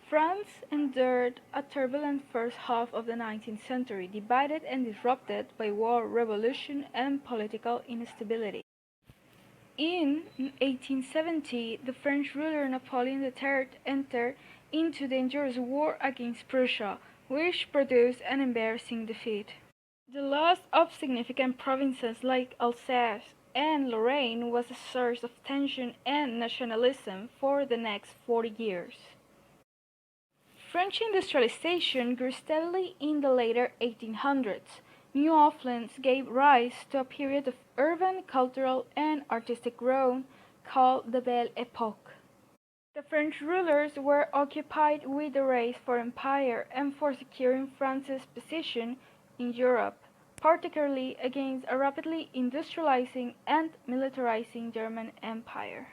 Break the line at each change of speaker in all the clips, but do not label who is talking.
France endured a turbulent first half of the 19th century, divided and disrupted by war, revolution, and political instability. In 1870, the French ruler Napoleon III entered into dangerous war against Prussia, which produced an embarrassing defeat. The loss of significant provinces like Alsace and Lorraine was a source of tension and nationalism for the next 40 years. French industrialization grew steadily in the later 1800s. New affluence gave rise to a period of urban, cultural, and artistic growth called the Belle Époque. The French rulers were occupied with the race for empire and for securing France's position in Europe, particularly against a rapidly industrializing and militarizing German Empire.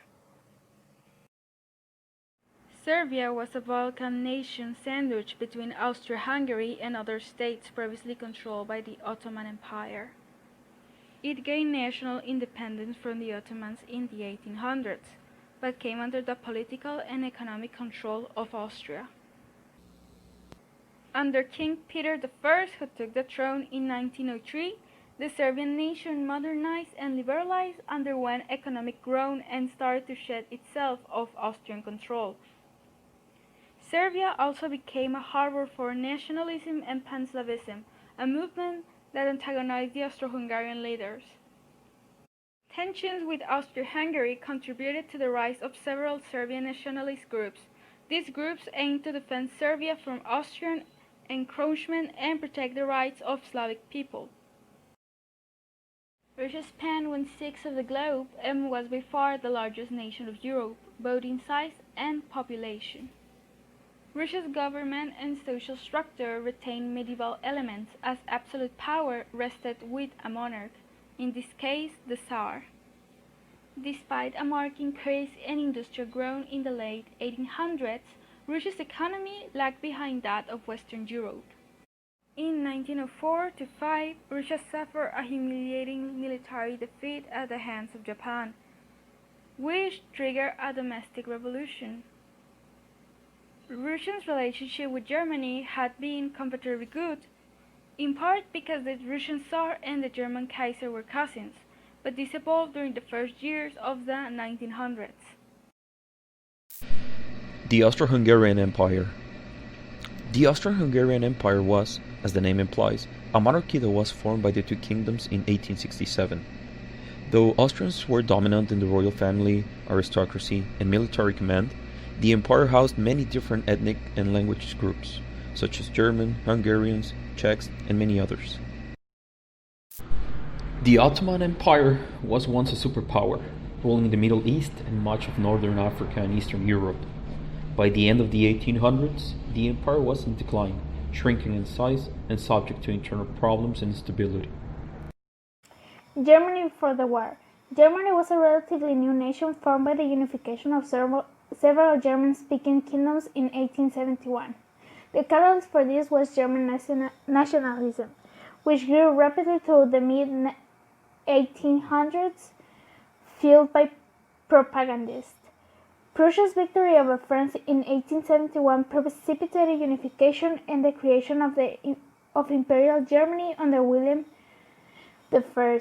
Serbia was a Balkan nation sandwiched between Austria-Hungary and other states previously controlled by the Ottoman Empire. It gained national independence from the Ottomans in the 1800s, but came under the political and economic control of Austria. Under King Peter I, who took the throne in 1903, the Serbian nation modernized and liberalized, underwent economic growth, and started to shed itself of Austrian control. Serbia also became a harbor for nationalism and Panslavism, a movement that antagonized the Austro-Hungarian leaders. Tensions with Austria-Hungary contributed to the rise of several Serbian nationalist groups. These groups aimed to defend Serbia from Austrian encroachment and protect the rights of Slavic people. Russia spanned 1/6 of the globe and was by far the largest nation of Europe, both in size and population. Russia's government and social structure retained medieval elements, as absolute power rested with a monarch, in this case the Tsar. Despite a marked increase in industrial growth in the late 1800s, Russia's economy lagged behind that of Western Europe. In 1904–5, Russia suffered a humiliating military defeat at the hands of Japan, which triggered a domestic revolution. Russia's relationship with Germany had been comparatively good, in part because the Russian Tsar and the German Kaiser were cousins, but this evolved during the first years of the 1900s.
The Austro-Hungarian Empire. The Austro-Hungarian Empire was, as the name implies, a monarchy that was formed by the two kingdoms in 1867. Though Austrians were dominant in the royal family, aristocracy, and military command, the empire housed many different ethnic and language groups, such as German, Hungarians, Czechs, and many others. The Ottoman Empire was once a superpower, ruling the Middle East and much of northern Africa and Eastern Europe. By the end of the 1800s, the empire was in decline, shrinking in size and subject to internal problems and instability.
Germany before the war. Germany was a relatively new nation formed by the unification of several German-speaking kingdoms in 1871. The catalyst for this was German nationalism, which grew rapidly through the mid-1800s, fueled by propagandists. Prussia's victory over France in 1871 precipitated unification and the creation of Imperial Germany under William I.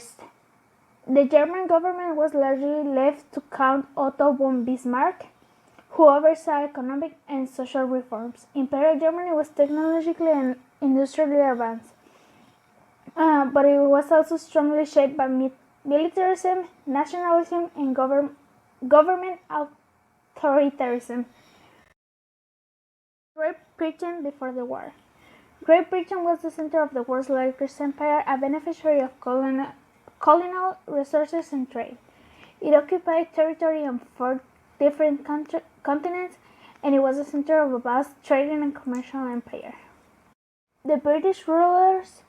The German government was largely left to Count Otto von Bismarck, who oversaw economic and social reforms. Imperial Germany was technologically and industrially advanced, but it was also strongly shaped by militarism, nationalism, and government authoritarianism. Great Britain before the war. Great Britain was the center of the world's largest empire, a beneficiary of colonial resources and trade. It occupied territory on 4 different continents, and it was the center of a vast trading and commercial empire. The British rulers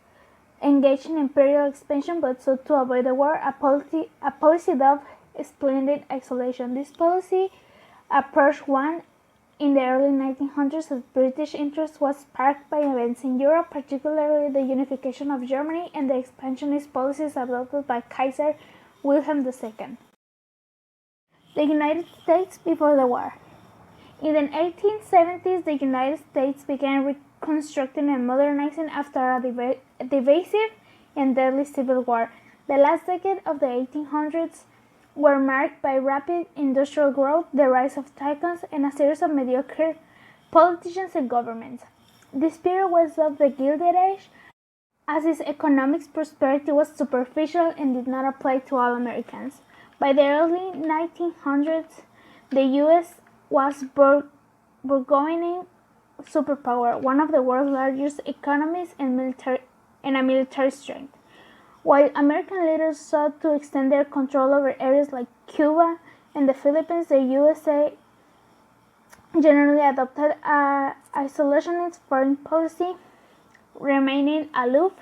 engaged in imperial expansion, but sought to avoid the war, a policy of splendid isolation. This policy, approach one in the early 1900s as British interest, was sparked by events in Europe, particularly the unification of Germany and the expansionist policies adopted by Kaiser Wilhelm II. The United States before the war. In the 1870s, the United States began reconstructing and modernizing after a divisive and deadly civil war. The last decade of the 1800s were marked by rapid industrial growth, the rise of tycoons, and a series of mediocre politicians and governments. This period was of the Gilded Age, as its economic prosperity was superficial and did not apply to all Americans. By the early 1900s, the U.S. was burgeoning superpower, one of the world's largest economies and a military strength. While American leaders sought to extend their control over areas like Cuba and the Philippines, the USA generally adopted an isolationist foreign policy, remaining aloof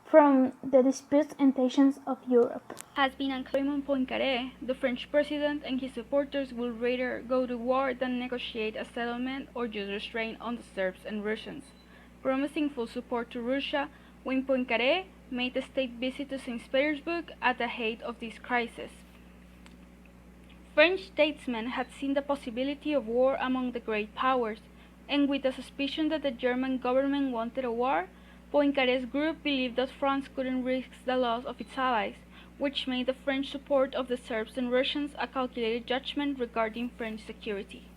from the disputes and tensions of Europe.
Has been unclear. Raymond Poincaré, the French president, and his supporters would rather go to war than negotiate a settlement or use restraint on the Serbs and Russians. Promising full support to Russia, when Poincaré made a state visit to St. Petersburg at the height of this crisis. French statesmen had seen the possibility of war among the great powers, and with the suspicion that the German government wanted a war, Poincaré's group believed that France couldn't risk the loss of its allies, which made the French support of the Serbs and Russians a calculated judgment regarding French security.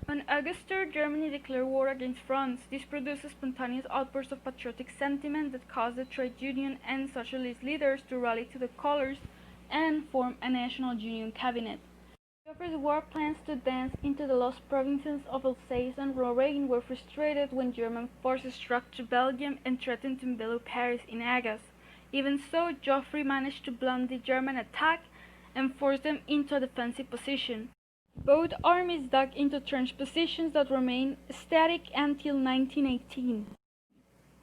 On August 3rd, Germany declared war against France. This produced a spontaneous outburst of patriotic sentiment that caused the trade union and socialist leaders to rally to the colors and form a national union cabinet. Joffre's war plans to advance into the lost provinces of Alsace and Lorraine were frustrated when German forces struck to Belgium and threatened to envelop Paris in August. Even so, Joffre managed to blunt the German attack and force them into a defensive position. Both armies dug into trench positions that remained static until 1918.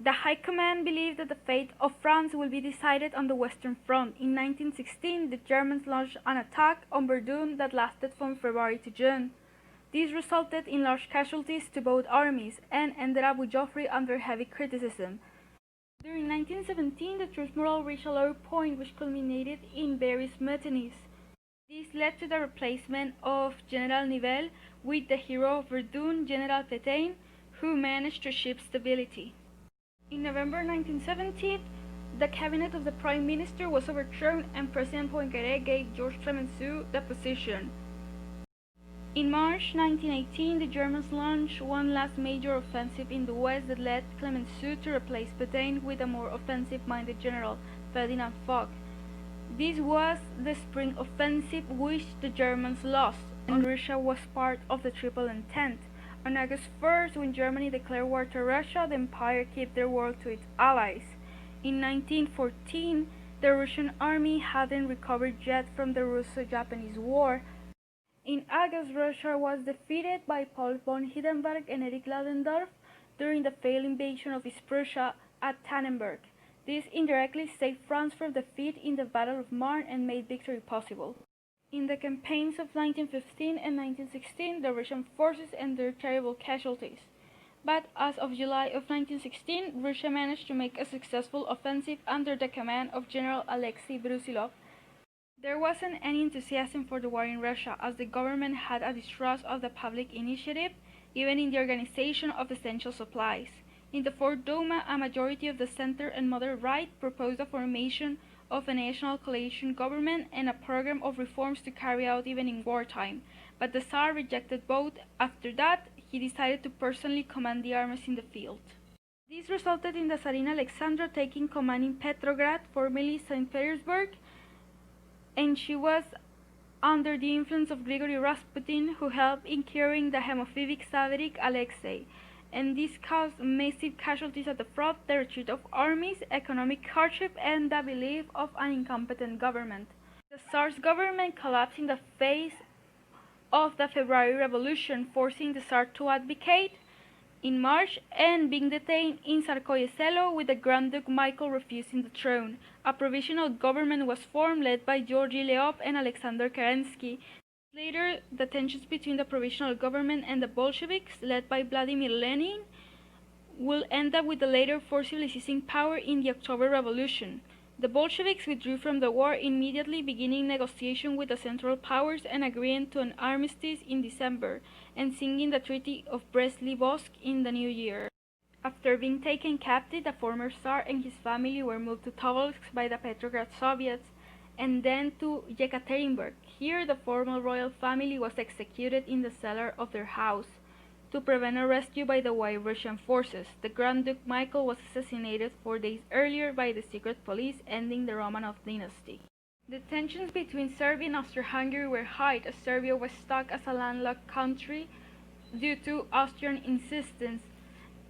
The High Command believed that the fate of France would be decided on the Western Front. In 1916, the Germans launched an attack on Verdun that lasted from February to June. This resulted in large casualties to both armies and ended up with Joffre under heavy criticism. During 1917, the troops' morale reached a low point which culminated in various mutinies. This led to the replacement of General Nivelle with the hero of Verdun, General Pétain, who managed to achieve stability. In November 1917, the cabinet of the Prime Minister was overthrown and President Poincaré gave Georges Clemenceau the position. In March 1918, the Germans launched one last major offensive in the west that led Clemenceau to replace Pétain with a more offensive-minded general, Ferdinand Foch. This was the Spring Offensive, which the Germans lost, and Russia was part of the Triple Entente. On August 1st, when Germany declared war to Russia, the Empire kept their word to its allies. In 1914, the Russian army hadn't recovered yet from the Russo-Japanese War. In August, Russia was defeated by Paul von Hindenburg and Erich Ludendorff during the failed invasion of East Prussia at Tannenberg. This indirectly saved France from defeat in the Battle of Marne and made victory possible. In the campaigns of 1915 and 1916, the Russian forces endured terrible casualties. But as of July of 1916, Russia managed to make a successful offensive under the command of General Alexei Brusilov. There wasn't any enthusiasm for the war in Russia, as the government had a distrust of the public initiative, even in the organization of essential supplies. In the Fourth Duma, a majority of the center and moderate right proposed the formation of a national coalition government and a program of reforms to carry out even in wartime, but the Tsar rejected both. After that, he decided to personally command the armies in the field. This resulted in the Tsarina Alexandra taking command in Petrograd, formerly St. Petersburg, and she was under the influence of Grigory Rasputin, who helped in curing the hemophilic Tsarevich Alexei, and this caused massive casualties at the front, the retreat of armies, economic hardship, and the belief of an incompetent government. The Tsar's government collapsed in the face of the February Revolution, forcing the Tsar to abdicate in March and being detained in Tsarskoye Selo, with the Grand Duke Michael refusing the throne. A provisional government was formed, led by Georgy Leop and Alexander Kerensky. Later, the tensions between the provisional government and the Bolsheviks, led by Vladimir Lenin, will end up with the latter forcibly seizing power in the October Revolution. The Bolsheviks withdrew from the war, immediately beginning negotiation with the Central Powers and agreeing to an armistice in December, and signing the Treaty of Brest-Litovsk in the new year. After being taken captive, the former Tsar and his family were moved to Tobolsk by the Petrograd Soviets, and then to Yekaterinburg. Here, the former royal family was executed in the cellar of their house. To prevent a rescue by the White Russian forces, the Grand Duke Michael was assassinated 4 days earlier by the secret police, ending the Romanov dynasty. The tensions between Serbia and Austria-Hungary were high, as Serbia was stuck as a landlocked country due to Austrian insistence,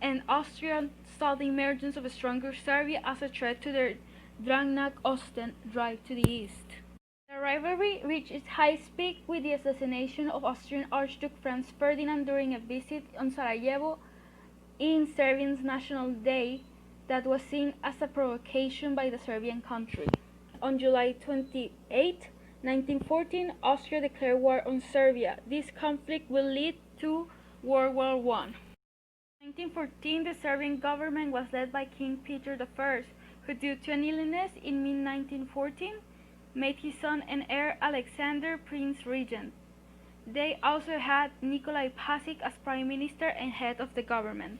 and Austria saw the emergence of a stronger Serbia as a threat to their Drang-nach-Osten drive to the east. The rivalry reached its highest peak with the assassination of Austrian Archduke Franz Ferdinand during a visit on Sarajevo in Serbia's National Day that was seen as a provocation by the Serbian country. On July 28, 1914, Austria declared war on Serbia. This conflict will lead to World War I. In 1914, the Serbian government was led by King Peter I, who due to an illness in mid-1914, made his son and heir Alexander Prince Regent. They also had Nikolai Pasic as prime minister and head of the government.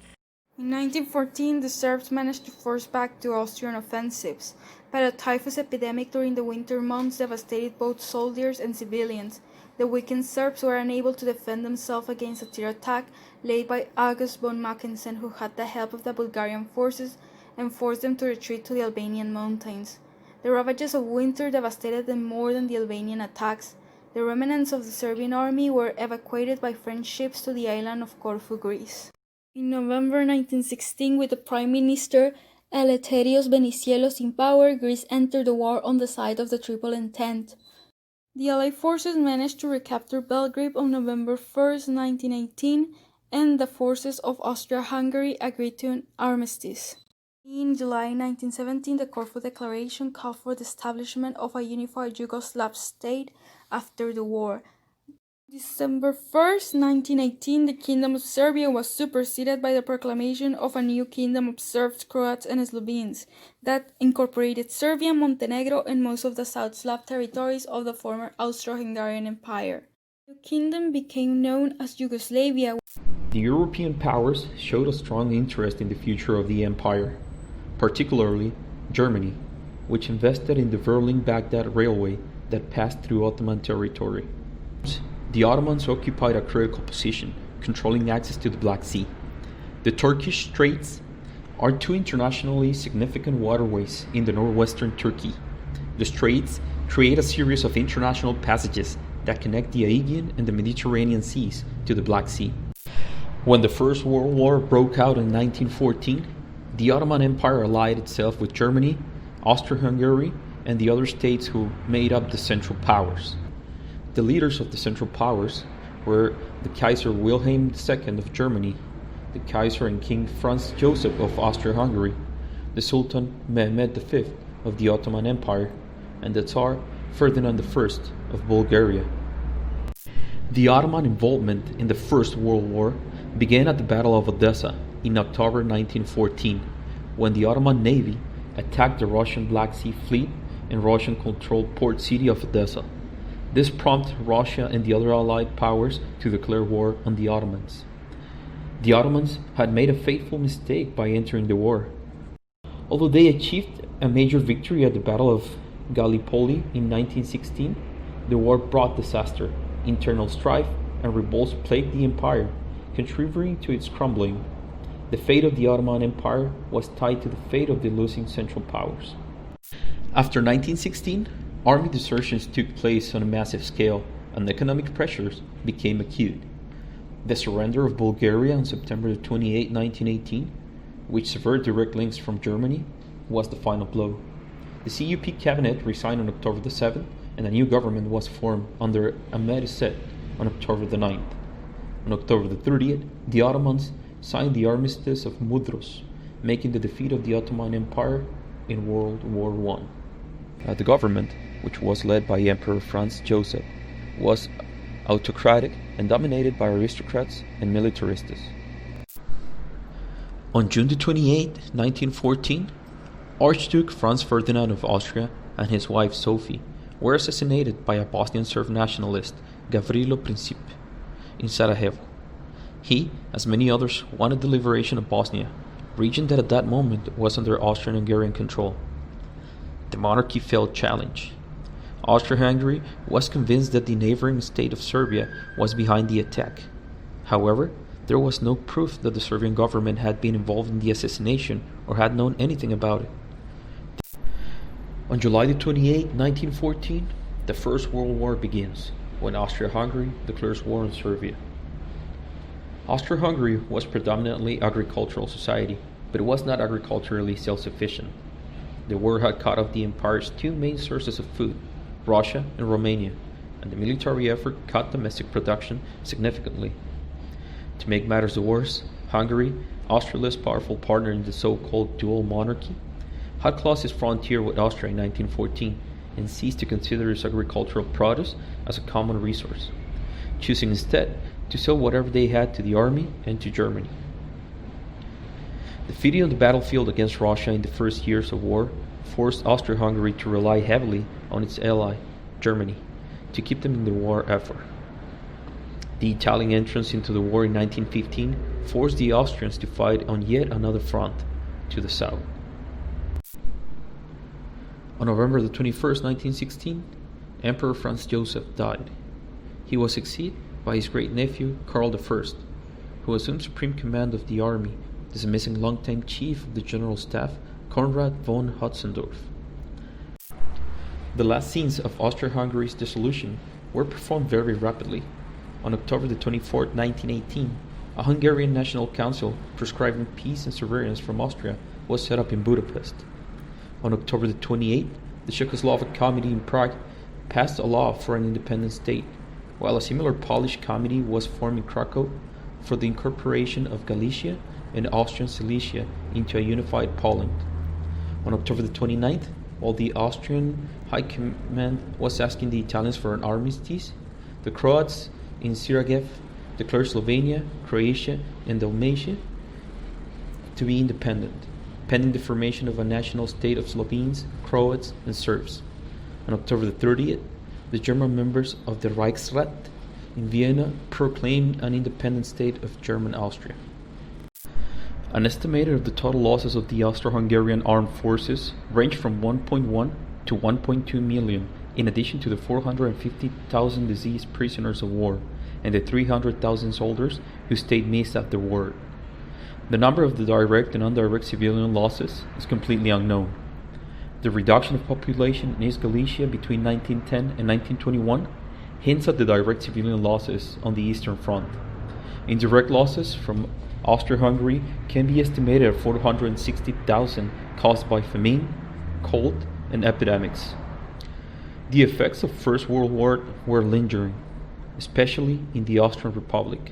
In 1914, the Serbs managed to force back two Austrian offensives, but a typhus epidemic during the winter months devastated both soldiers and civilians. The weakened Serbs were unable to defend themselves against a terror attack led by August von Mackensen, who had the help of the Bulgarian forces and forced them to retreat to the Albanian mountains. The ravages of winter devastated them more than the Albanian attacks. The remnants of the Serbian army were evacuated by French ships to the island of Corfu, Greece. In November 1916, with the Prime Minister Eleftherios Venizelos in power, Greece entered the war on the side of the Triple Entente. The Allied forces managed to recapture Belgrade on November 1, 1918, and the forces of Austria-Hungary agreed to an armistice. In July 1917, the Corfu Declaration called for the establishment of a unified Yugoslav state after the war. December 1, 1918, the Kingdom of Serbia was superseded by the proclamation of a new kingdom of Serbs, Croats, and Slovenes that incorporated Serbia, Montenegro, and most of the South Slav territories of the former Austro-Hungarian Empire. The kingdom became known as Yugoslavia.
The European powers showed a strong interest in the future of the empire, particularly Germany, which invested in the Berlin-Baghdad railway that passed through Ottoman territory. The Ottomans occupied a critical position, controlling access to the Black Sea. The Turkish Straits are two internationally significant waterways in the northwestern Turkey. The straits create a series of international passages that connect the Aegean and the Mediterranean seas to the Black Sea. When the First World War broke out in 1914, the Ottoman Empire allied itself with Germany, Austria-Hungary, and the other states who made up the Central Powers. The leaders of the Central Powers were the Kaiser Wilhelm II of Germany, the Kaiser and King Franz Joseph of Austria-Hungary, the Sultan Mehmed V of the Ottoman Empire, and the Tsar Ferdinand I of Bulgaria. The Ottoman involvement in the First World War began at the Battle of Odessa in October 1914, when the Ottoman Navy attacked the Russian Black Sea Fleet and Russian-controlled port city of Odessa. This prompted Russia and the other Allied powers to declare war on the Ottomans. The Ottomans had made a fateful mistake by entering the war. Although they achieved a major victory at the Battle of Gallipoli in 1916, the war brought disaster, internal strife, and revolts plagued the empire, contributing to its crumbling. The fate of the Ottoman Empire was tied to the fate of the losing Central Powers. After 1916, army desertions took place on a massive scale, and economic pressures became acute. The surrender of Bulgaria on September 28, 1918, which severed direct links from Germany, was the final blow. The CUP cabinet resigned on October 7, and a new government was formed under Ahmed Esed on October 9. On October 30th, the Ottomans signed the Armistice of Mudros, making the defeat of the Ottoman Empire in World War I. The government, which was led by Emperor Franz Joseph, was autocratic and dominated by aristocrats and militarists. On June 28, 1914, Archduke Franz Ferdinand of Austria and his wife Sophie were assassinated by a Bosnian Serb nationalist, Gavrilo Princip, in Sarajevo. He, as many others, wanted the liberation of Bosnia, a region that at that moment was under Austrian-Hungarian control. The monarchy failed challenge. Austria-Hungary was convinced that the neighboring state of Serbia was behind the attack. However, there was no proof that the Serbian government had been involved in the assassination or had known anything about it. On July 28, 1914, the First World War begins, when Austria-Hungary declares war on Serbia. Austria-Hungary was predominantly agricultural society, but it was not agriculturally self-sufficient. The war had cut off the empire's two main sources of food, Russia and Romania, and the military effort cut domestic production significantly. To make matters worse, Hungary, Austria's powerful partner in the so-called dual monarchy, had closed its frontier with Austria in 1914 and ceased to consider its agricultural produce as a common resource, choosing instead to sell whatever they had to the army and to Germany. Defeating on the battlefield against Russia in the first years of war forced Austria-Hungary to rely heavily on its ally, Germany, to keep them in the war effort. The Italian entrance into the war in 1915 forced the Austrians to fight on yet another front, to the south. On November 21, 1916, Emperor Franz Joseph died. He was succeeded by his great-nephew Karl I, who assumed supreme command of the army, dismissing longtime chief of the general staff Konrad von Hötzendorf. The last scenes of Austria-Hungary's dissolution were performed very rapidly. On October 24, 1918, a Hungarian National Council prescribing peace and sovereignty from Austria was set up in Budapest. On October 28, the Czechoslovak Committee in Prague passed a law for an independent state, while a similar Polish committee was formed in Krakow for the incorporation of Galicia and Austrian Silesia into a unified Poland. On October 29th, while the Austrian High Command was asking the Italians for an armistice, the Croats in Sarajevo declared Slovenia, Croatia, and Dalmatia to be independent, pending the formation of a national state of Slovenes, Croats, and Serbs. On October 30th, the German members of the Reichsrat in Vienna proclaimed an independent state of German Austria. An estimator of the total losses of the Austro-Hungarian armed forces ranged from 1.1 to 1.2 million, in addition to the 450,000 diseased prisoners of war and the 300,000 soldiers who stayed missed afterward. The number of the direct and indirect civilian losses is completely unknown. The reduction of population in East Galicia between 1910 and 1921 hints at the direct civilian losses on the Eastern Front. Indirect losses from Austria-Hungary can be estimated at 460,000 caused by famine, cold, and epidemics. The effects of First World War were lingering, especially in the Austrian Republic.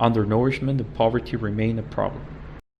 Undernourishment and poverty remained a problem.